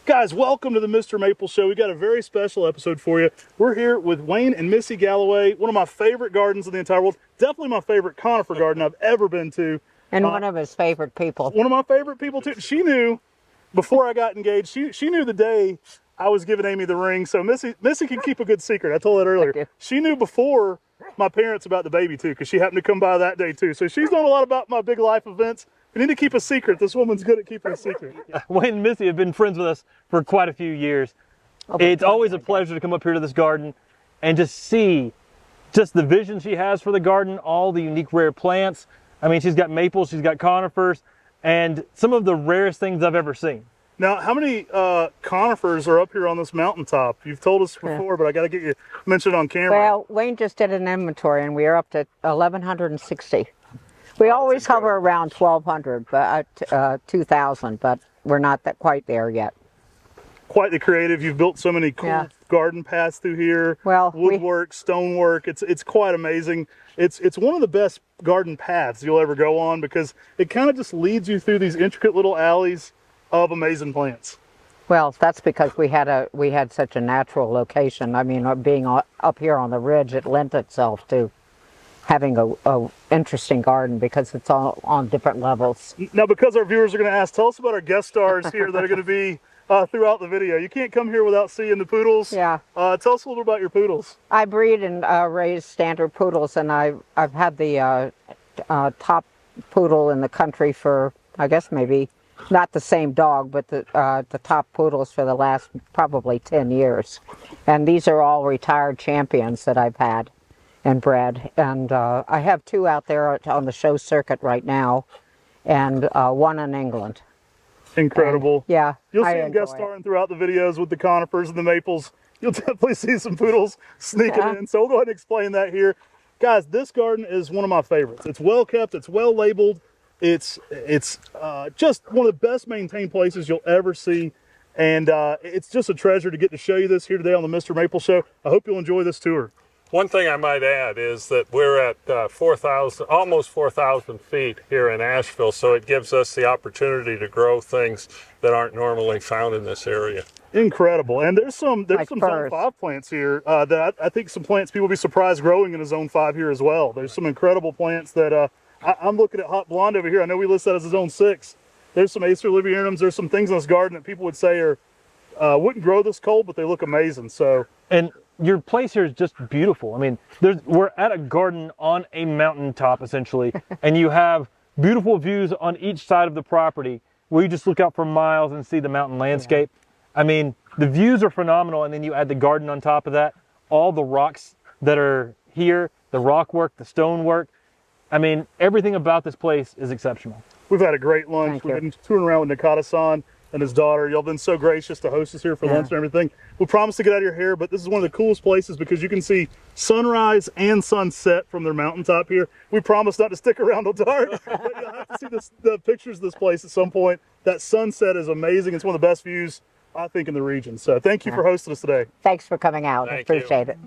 Guys, welcome to the MrMaple Show. We got a very special episode for you. We're here with Wayne and Missy Galloway, one of my favorite gardens in the entire world. Definitely my favorite conifer garden I've ever been to. And one of his favorite people. One of my favorite people too. She knew before I got engaged. She knew the day I was giving Amy the ring. So Missy can keep a good secret. I told that earlier. She knew before my parents about the baby too, because she happened to come by that day too. So she's known a lot about my big life events. We need to keep a secret. This woman's good at keeping a secret. Wayne and Missy have been friends with us for quite a few years. It's always a pleasure to come up here to this garden and just see just the vision she has for the garden, all the unique rare plants. I mean, she's got maples, she's got conifers, and some of the rarest things I've ever seen. Now, how many conifers are up here on this mountaintop? You've told us before, but I got to get you mentioned on camera. Well, Wayne just did an inventory, and we are up to 1,160. We always hover around 1,200, but 2,000, but we're not quite there yet. Quite the creative. You've built so many cool garden paths through here. Well, woodwork, stonework. It's quite amazing. It's one of the best garden paths you'll ever go on because it kind of just leads you through these intricate little alleys of amazing plants. Well, that's because we had such a natural location. I mean, being up here on the ridge, it lent itself to having a interesting garden because it's all on different levels. Now, because our viewers are going to ask, tell us about our guest stars here that are going to be throughout the video. You can't come here without seeing the poodles. Yeah. Tell us a little about your poodles. I breed and raise standard poodles, and I've had the top poodle in the country for, I guess maybe not the same dog, but the top poodles for the last probably 10 years. And these are all retired champions that I've had and bred. And I have two out there on the show circuit right now, and one in England. Incredible. And, yeah. You'll see them guest starring throughout the videos with the conifers and the maples. You'll definitely see some poodles sneaking in. So we'll go ahead and explain that here. Guys, this garden is one of my favorites. It's well kept, it's well labeled. It's just one of the best maintained places you'll ever see. And it's just a treasure to get to show you this here today on the MrMaple Show. I hope you'll enjoy this tour. One thing I might add is that we're at 4,000, almost 4,000 feet here in Asheville, so it gives us the opportunity to grow things that aren't normally found in this area. Incredible. And there's some like Zone 5 plants here that I think some plants people will be surprised growing in a Zone 5 here as well. There's some incredible plants that I'm looking at hot blonde over here. I know we list that as a Zone 6. There's some Acer libionums. There's some things in this garden that people would say are wouldn't grow this cold, but they look amazing. So. And your place here is just beautiful. I mean, we're at a garden on a mountaintop essentially, and you have beautiful views on each side of the property where you just look out for miles and see the mountain landscape. I mean, the views are phenomenal, and then you add the garden on top of that, all the rocks that are here, the rock work, the stone work. I mean, everything about this place is exceptional. We've had a great lunch. We've been touring around with Nakata-san and his daughter. Y'all been so gracious to host us here for lunch and everything. We promised to get out of your hair, but this is one of the coolest places because you can see sunrise and sunset from their mountaintop here. We promised not to stick around till dark, but you'll have to see the pictures of this place at some point. That sunset is amazing. It's one of the best views, I think, in the region. So thank you for hosting us today. Thanks for coming out. I appreciate it.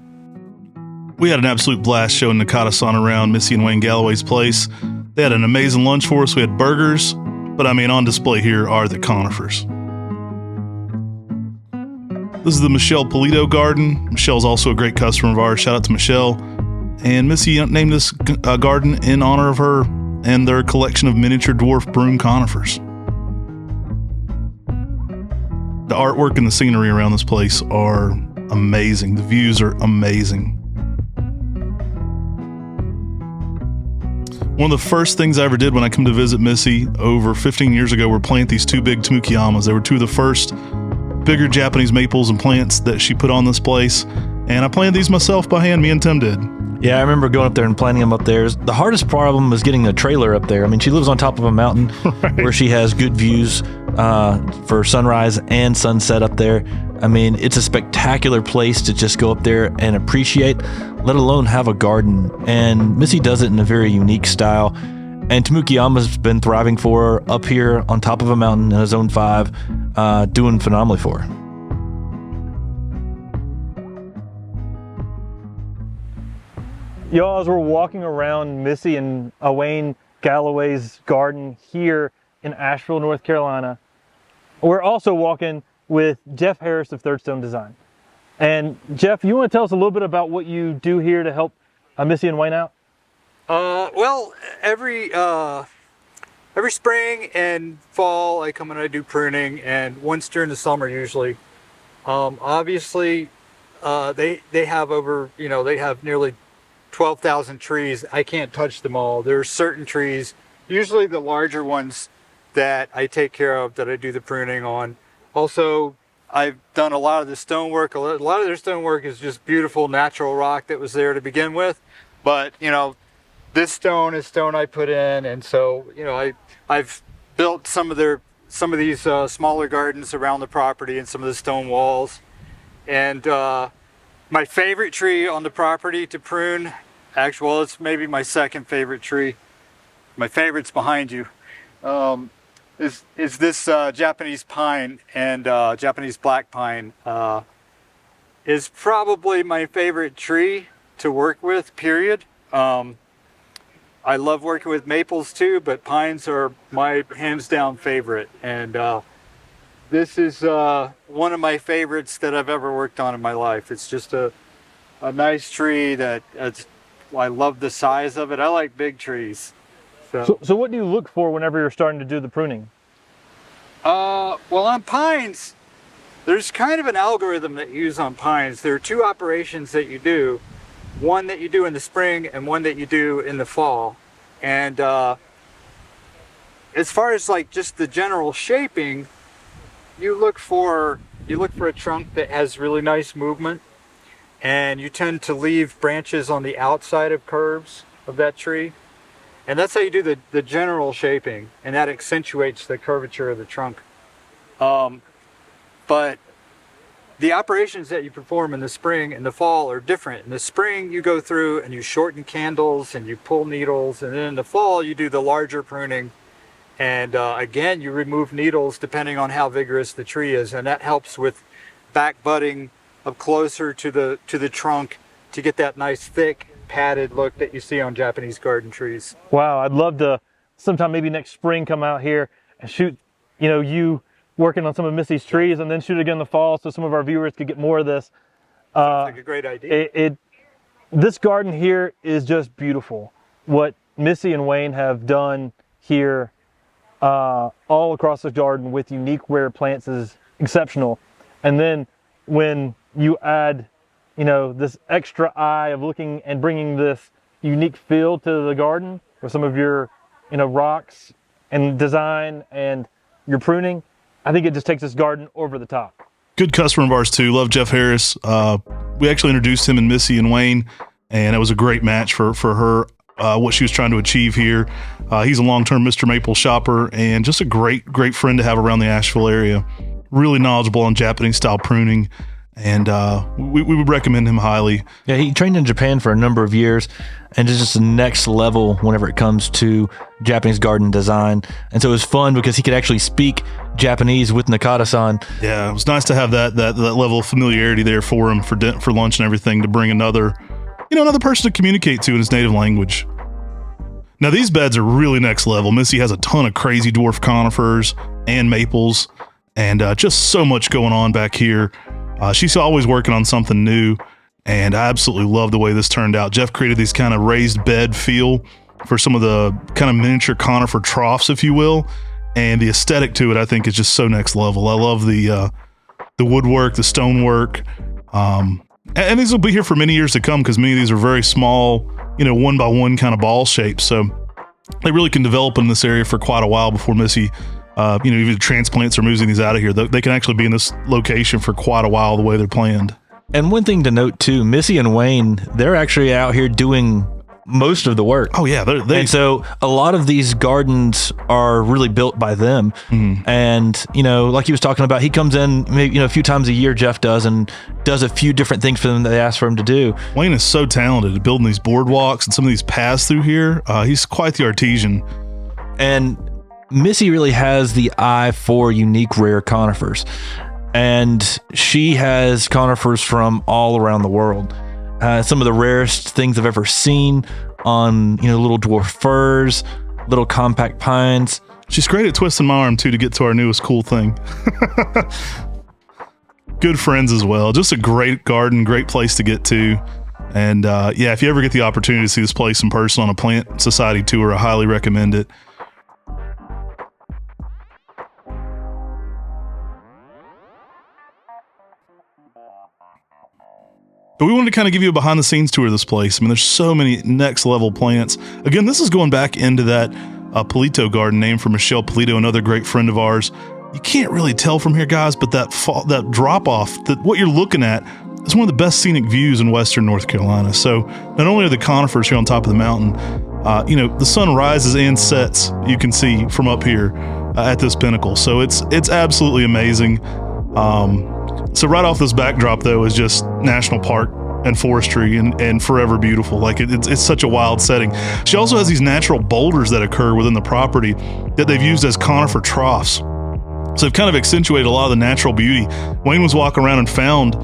We had an absolute blast showing Nakata-san around Missy and Wayne Galloway's place. They had an amazing lunch for us. We had burgers, but I mean, on display here are the conifers. This is the Michelle Polito garden. Michelle's also a great customer of ours. Shout out to Michelle. And Missy named this garden in honor of her and their collection of miniature dwarf broom conifers. The artwork and the scenery around this place are amazing. The views are amazing. One of the first things I ever did when I come to visit Missy over 15 years ago were plant these two big tamukiyamas. They were two of the first bigger Japanese maples and plants that she put on this place. And I planted these myself by hand, me and Tim did. Yeah, I remember going up there and planting them up there. The hardest problem was getting the trailer up there. I mean, she lives on top of a mountain where she has good views for sunrise and sunset up there. I mean, it's a spectacular place to just go up there and appreciate, let alone have a garden. And Missy does it in a very unique style. And Tamukiyama's been thriving for her up here on top of a mountain in a Zone 5, doing phenomenally for her. Y'all, as we're walking around Missy and Wayne Galloway's garden here in Asheville, North Carolina, we're also walking with Jeff Harris of Third Stone Design. And Jeff, you want to tell us a little bit about what you do here to help Missy and Wayne out? Well, every spring and fall I come and I do pruning, and once during the summer usually. Obviously, they have over, they have nearly 12,000 trees. I can't touch them all. There are certain trees, usually the larger ones, that I take care of, that I do the pruning on. Also, I've done a lot of the stonework. A lot of their stonework is just beautiful natural rock that was there to begin with. But, this stone is stone I put in, and so, I've built some of these smaller gardens around the property and some of the stone walls. And my favorite tree on the property to prune, actually, well, it's maybe my second favorite tree. My favorite's behind you. Is this Japanese pine, and Japanese black pine is probably my favorite tree to work with, period. I love working with maples too, but pines are my hands down favorite. And this is one of my favorites that I've ever worked on in my life. It's just a nice tree that I love the size of it. I like big trees. So what do you look for whenever you're starting to do the pruning? Well, on pines, there's kind of an algorithm that you use on pines. There are two operations that you do. One that you do in the spring and one that you do in the fall. And as far as like just the general shaping, you look for a trunk that has really nice movement, and you tend to leave branches on the outside of curves of that tree. And that's how you do the general shaping, and that accentuates the curvature of the trunk. But the operations that you perform in the spring and the fall are different. In the spring, you go through and you shorten candles and you pull needles, and then in the fall, you do the larger pruning. And again, you remove needles depending on how vigorous the tree is, and that helps with back budding up closer to the trunk to get that nice thick padded look that you see on Japanese garden trees. Wow, I'd love to sometime maybe next spring come out here and shoot, you working on some of Missy's trees, and then shoot again in the fall so some of our viewers could get more of this. Sounds like a great idea. This garden here is just beautiful. What Missy and Wayne have done here all across the garden with unique rare plants is exceptional. And then when you add this extra eye of looking and bringing this unique feel to the garden with some of your, rocks and design and your pruning, I think it just takes this garden over the top. Good customer of ours too. Love Jeff Harris. We actually introduced him and Missy and Wayne, and it was a great match for her, what she was trying to achieve here. He's a long-term MrMaple shopper and just a great friend to have around the Asheville area. Really knowledgeable on Japanese style pruning. And we would recommend him highly. Yeah, he trained in Japan for a number of years, and is just the next level whenever it comes to Japanese garden design. And so it was fun because he could actually speak Japanese with Nakata-san. Yeah, it was nice to have that level of familiarity there for him for lunch and everything, to bring another person to communicate to in his native language. Now these beds are really next level. Missy has a ton of crazy dwarf conifers and maples, and just so much going on back here. She's always working on something new, and I absolutely love the way this turned out. Jeff created these kind of raised bed feel for some of the kind of miniature conifer troughs, if you will, and the aesthetic to it, I think, is just so next level. I love the woodwork, the stonework, and these will be here for many years to come because many of these are very small, 1x1 kind of ball shapes. So they really can develop in this area for quite a while before Missy even transplants or moving these out of here. They can actually be in this location for quite a while the way they're planned. And one thing to note too, Missy and Wayne, they're actually out here doing most of the work. Oh yeah, and so a lot of these gardens are really built by them. Mm-hmm. And like he was talking about, he comes in maybe a few times a year, Jeff does, and does a few different things for them that they ask for him to do. Wayne is so talented at building these boardwalks and some of these paths through here. He's quite the artisan. And Missy really has the eye for unique rare conifers, and she has conifers from all around the world. Some of the rarest things I've ever seen on, little dwarf firs, little compact pines. She's great at twisting my arm too to get to our newest cool thing. good friends as well. Just a great garden, great place to get to. And yeah, if you ever get the opportunity to see this place in person on a Plant Society tour, I highly recommend it. But we wanted to kind of give you a behind the scenes tour of this place. I mean, there's so many next level plants. Again, this is going back into that Polito garden named for Michelle Polito, another great friend of ours. You can't really tell from here, guys, but that drop off, what you're looking at is one of the best scenic views in western North Carolina. So not only are the conifers here on top of the mountain, the sun rises and sets, you can see from up here at this pinnacle. So it's absolutely amazing. So right off this backdrop, though, is just national park and forestry and forever beautiful. Like it's such a wild setting. She also has these natural boulders that occur within the property that they've used as conifer troughs. So they've kind of accentuated a lot of the natural beauty. Wayne was walking around and found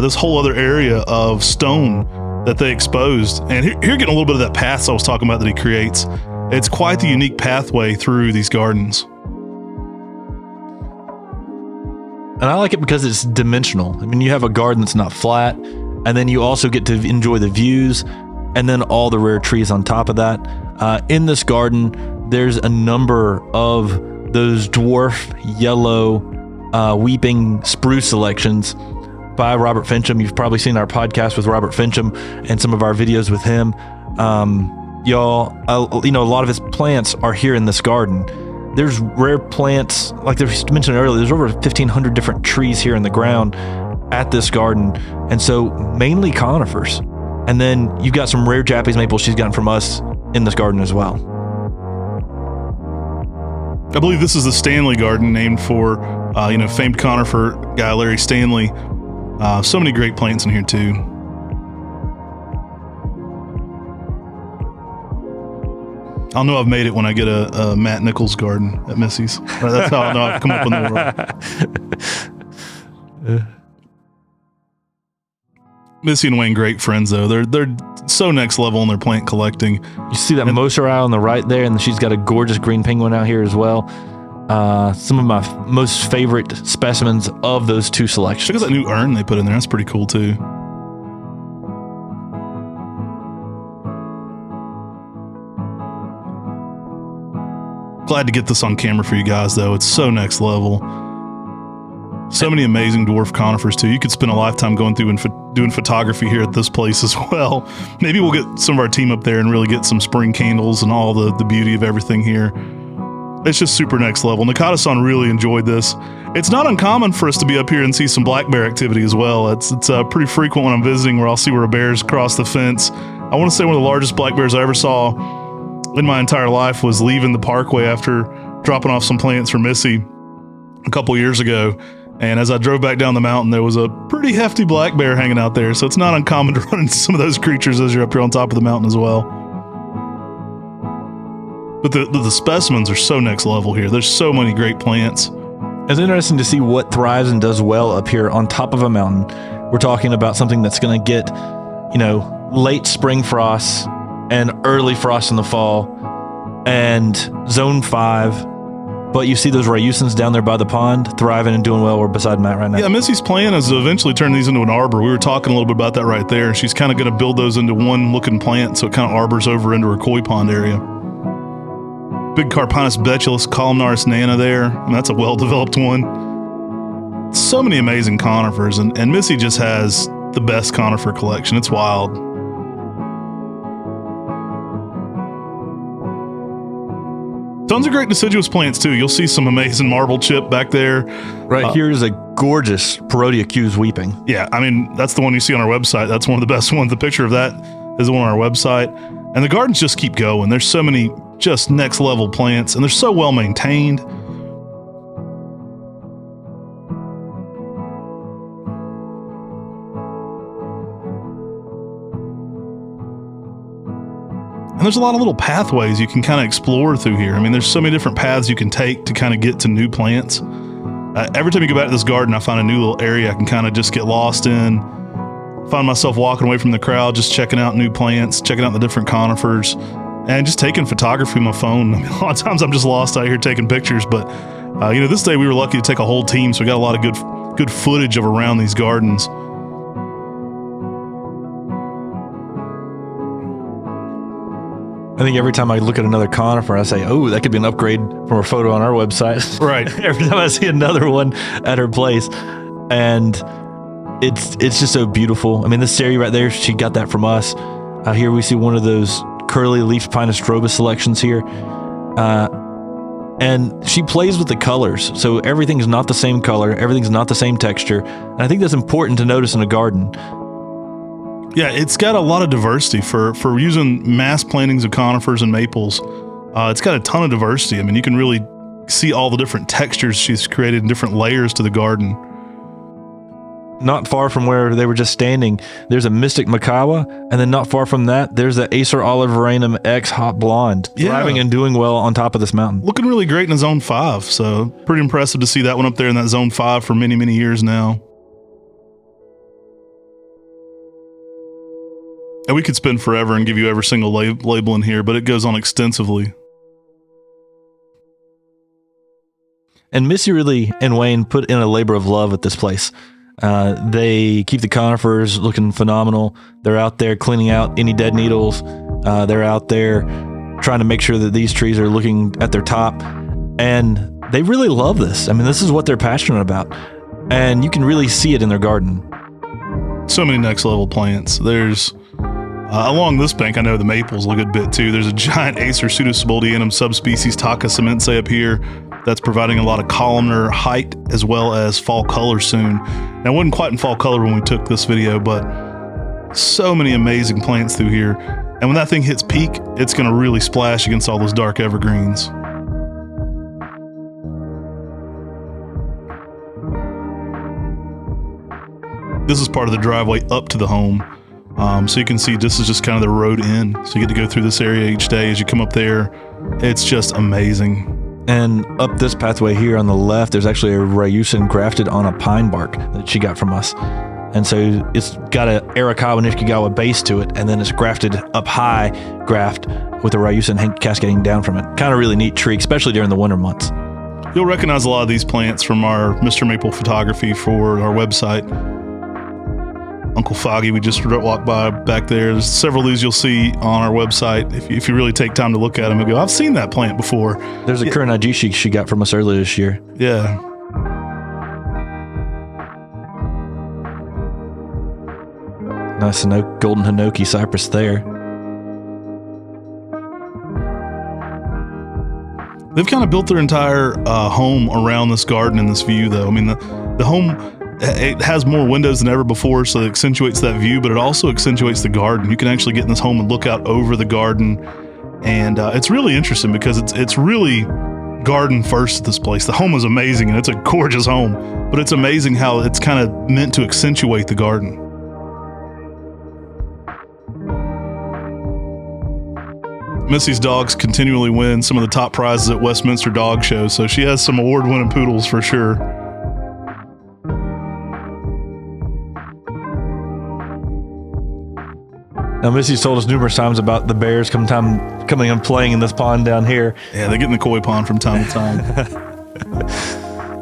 this whole other area of stone that they exposed. And here getting a little bit of that path I was talking about that he creates. It's quite the unique pathway through these gardens. And I like it because it's dimensional. I mean, you have a garden that's not flat, and then you also get to enjoy the views, and then all the rare trees on top of that. In this garden, there's a number of those dwarf yellow weeping spruce selections by Robert Fincham. You've probably seen our podcast with Robert Fincham and some of our videos with him. Y'all, a lot of his plants are here in this garden. There's rare plants, like they mentioned earlier, there's over 1,500 different trees here in the ground at this garden. And so mainly conifers. And then you've got some rare Japanese maples she's gotten from us in this garden as well. I believe this is the Stanley Garden, named for, famed conifer guy Larry Stanley. So many great plants in here too. I'll know I've made it when I get a Matt Nichols garden at Missy's. That's how I know I've come up in the world. Missy and Wayne, great friends though. They're so next level in their plant collecting. You see that Mosher on the right there, and she's got a gorgeous green penguin out here as well. Some of my most favorite specimens of those two selections. Check out that new urn they put in there. That's pretty cool too. Glad to get this on camera for you guys though. It's so next level. So many amazing dwarf conifers too. You could spend a lifetime going through and doing photography here at this place as well. Maybe we'll get some of our team up there and really get some spring candles and all the beauty of everything here. It's just super next level. Nakata-san really enjoyed this. It's not uncommon for us to be up here and see some black bear activity as well. It's pretty frequent when I'm visiting where I'll see where a bear's cross the fence. I want to say one of the largest black bears I ever saw in my entire life was leaving the parkway after dropping off some plants for Missy a couple years ago. And as I drove back down the mountain, there was a pretty hefty black bear hanging out there. So it's not uncommon to run into some of those creatures as you're up here on top of the mountain as well. But the specimens are so next level here. There's so many great plants. It's interesting to see what thrives and does well up here on top of a mountain. We're talking about something that's going to get, late spring frosts and early frost in the fall and zone 5. But you see those Rayusins down there by the pond thriving and doing well. We're beside Matt right now. Yeah, Missy's plan is to eventually turn these into an arbor. We were talking a little bit about that right there. She's kind of going to build those into one looking plant so it kind of arbors over into her koi pond area. Big Carpinus betulus columnaris nana there. And that's a well-developed one. So many amazing conifers, and Missy just has the best conifer collection. It's wild. Tons of great deciduous plants too. You'll see some amazing marble chip back there. Right here is a gorgeous Perodia Q's weeping. Yeah, I mean, that's the one you see on our website. That's one of the best ones. The picture of that is the one on our website. And the gardens just keep going. There's so many just next level plants, and they're so well maintained. And there's a lot of little pathways you can kind of explore through here. I mean, there's so many different paths you can take to kind of get to new plants. Every time you go back to this garden, I find a new little area I can kind of just get lost in. Find myself walking away from the crowd, just checking out new plants, checking out the different conifers, and just taking photography on my phone. I mean, a lot of times I'm just lost out here taking pictures, but this day we were lucky to take a whole team, so we got a lot of good footage of around these gardens. I think every time I look at another conifer, I say, oh, that could be an upgrade from a photo on our website. Right. Every time I see another one at her place. And it's just so beautiful. I mean, this area right there, she got that from us. Here we see one of those curly leaf Pinus strobus selections here. And she plays with the colors. So everything's not the same color. Everything's not the same texture. And I think that's important to notice in a garden. Yeah, it's got a lot of diversity for using mass plantings of conifers and maples. It's got a ton of diversity. I mean, you can really see all the different textures she's created and different layers to the garden. Not far from where they were just standing, there's a Mystic Macawa, and then not far from that, there's the Acer Oliveranum X Hot Blonde, thriving and doing well on top of this mountain. Looking really great in a Zone 5, so pretty impressive to see that one up there in that Zone 5 for many, many years now. And we could spend forever and give you every single label in here, but it goes on extensively. And Missy really and Wayne put in a labor of love at this place. They keep the conifers looking phenomenal. They're out there cleaning out any dead needles. They're out there trying to make sure that these trees are looking at their top. And they really love this. I mean, this is what they're passionate about. And you can really see it in their garden. So many next level plants. There's along this bank, I know the maples a good bit too. There's a giant Acer pseudosubuldianum subspecies Taka semense up here that's providing a lot of columnar height as well as fall color soon. Now, it wasn't quite in fall color when we took this video, but so many amazing plants through here. And when that thing hits peak, it's going to really splash against all those dark evergreens. This is part of the driveway up to the home. So you can see this is just kind of the road in. So you get to go through this area each day as you come up there. It's just amazing. And up this pathway here on the left, there's actually a Rayusin grafted on a pine bark that she got from us. And so it's got a Arakawa Nishigawa base to it, and then it's grafted up high graft with a Rayusin cascading down from it. Kind of really neat tree, especially during the winter months. You'll recognize a lot of these plants from our Mr. Maple photography for our website. Uncle Foggy, we just walked by back there. There's several of these you'll see on our website. If you really take time to look at them and go, I've seen that plant before. There's a Kuranajishi she got from us earlier this year. Yeah. Nice golden Hinoki cypress there. They've kind of built their entire home around this garden and this view, though. I mean, the home, it has more windows than ever before, so it accentuates that view, but it also accentuates the garden. You can actually get in this home and look out over the garden, and it's really interesting because it's really garden first at this place. The home is amazing, and it's a gorgeous home, but it's amazing how it's kind of meant to accentuate the garden. Missy's dogs continually win some of the top prizes at Westminster Dog Show, so she has some award-winning poodles for sure. Now, Missy's told us numerous times about the bears coming and playing in this pond down here. Yeah, they get in the koi pond from time to time.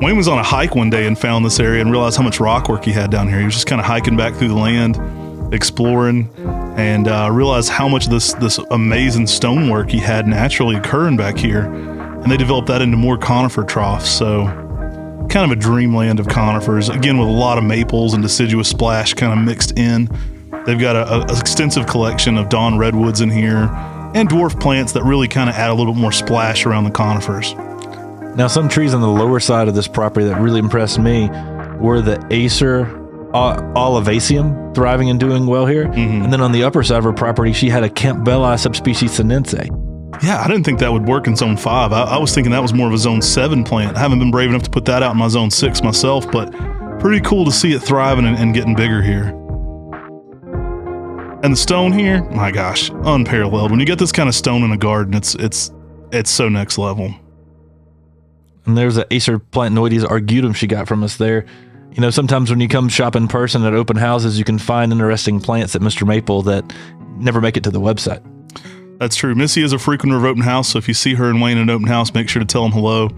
Wayne was on a hike one day and found this area and realized how much rock work he had down here. He was just kind of hiking back through the land, exploring, and realized how much of this amazing stonework he had naturally occurring back here. And they developed that into more conifer troughs. So kind of a dreamland of conifers, again with a lot of maples and deciduous splash kind of mixed in. They've got an extensive collection of dawn redwoods in here and dwarf plants that really kind of add a little bit more splash around the conifers. Now, some trees on the lower side of this property that really impressed me were the Acer Olivaceum, thriving and doing well here. Mm-hmm. And then on the upper side of her property, she had a Campbelli subspecies sinense. Yeah, I didn't think that would work in Zone 5. I was thinking that was more of a Zone 7 plant. I haven't been brave enough to put that out in my Zone 6 myself, but pretty cool to see it thriving and getting bigger here. And the stone here, my gosh, unparalleled. When you get this kind of stone in a garden, it's so next level. And there's the Acer Plantanoides argutum she got from us there. You know, sometimes when you come shop in person at open houses, you can find interesting plants at Mr. Maple that never make it to the website. That's true. Missy is a frequenter of open house, so if you see her and Wayne at an open house, make sure to tell them hello.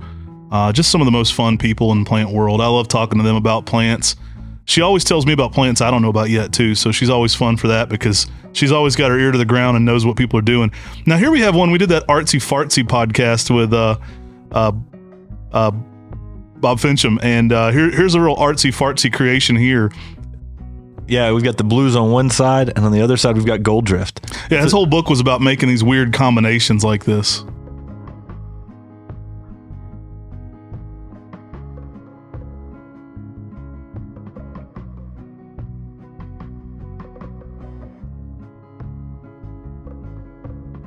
Just some of the most fun people in the plant world. I love talking to them about plants. She always tells me about plants I don't know about yet too, so she's always fun for that because she's always got her ear to the ground and knows what people are doing. Now here we have one. We did that artsy fartsy podcast with Bob Fincham, and here's a real artsy fartsy creation here. Yeah, we've got the blues on one side, and on the other side we've got gold drift. Yeah, his whole book was about making these weird combinations like this.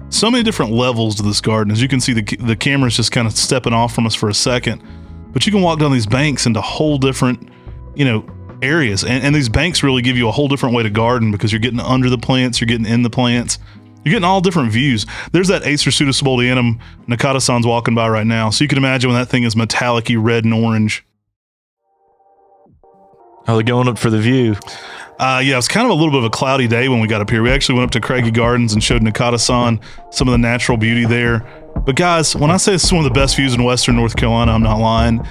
So many different levels to this garden. As you can see, the camera's just kind of stepping off from us for a second, but you can walk down these banks into whole different, areas. And these banks really give you a whole different way to garden because you're getting under the plants, you're getting in the plants, you're getting all different views. There's that Acer pseudosubultianum Nakata-san's walking by right now. So you can imagine when that thing is metallic-y red and orange. Oh, they're going up for the view. Yeah, it was kind of a little bit of a cloudy day when we got up here. We actually went up to Craigie Gardens and showed Nakata-san some of the natural beauty there. But guys, when I say this is one of the best views in Western North Carolina, I'm not lying.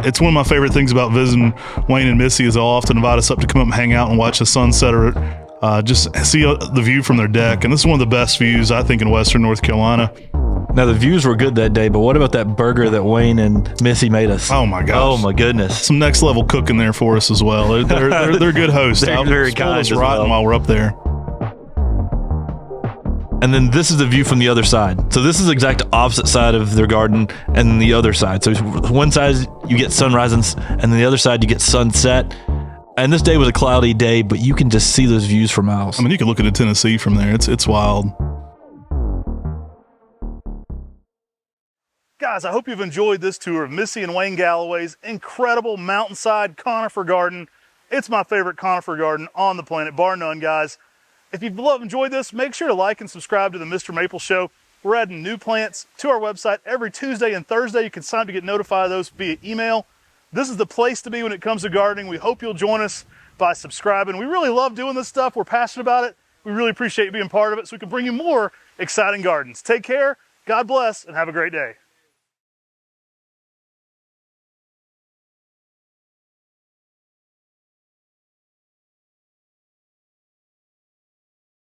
It's one of my favorite things about visiting Wayne and Missy is they'll often invite us up to come up and hang out and watch the sunset or just see the view from their deck. And this is one of the best views, I think, in Western North Carolina. Now, the views were good that day, but what about that burger that Wayne and Missy made us? Oh, my gosh. Oh, my goodness. Some next level cooking there for us as well. They're good hosts. They're very kind us as rotten well. while we're up there. And then this is the view from the other side. So this is the exact opposite side of their garden and the other side. So one side you get sunrise and then the other side you get sunset. And this day was a cloudy day, but you can just see those views for miles. I mean, you can look at Tennessee from there. It's wild. Guys, I hope you've enjoyed this tour of Missy and Wayne Galloway's incredible mountainside conifer garden. It's my favorite conifer garden on the planet, bar none, guys. If you've enjoyed this, make sure to like and subscribe to the MrMaple Show. We're adding new plants to our website every Tuesday and Thursday. You can sign up to get notified of those via email. This is the place to be when it comes to gardening. We hope you'll join us by subscribing. We really love doing this stuff. We're passionate about it. We really appreciate you being part of it so we can bring you more exciting gardens. Take care, God bless, and have a great day.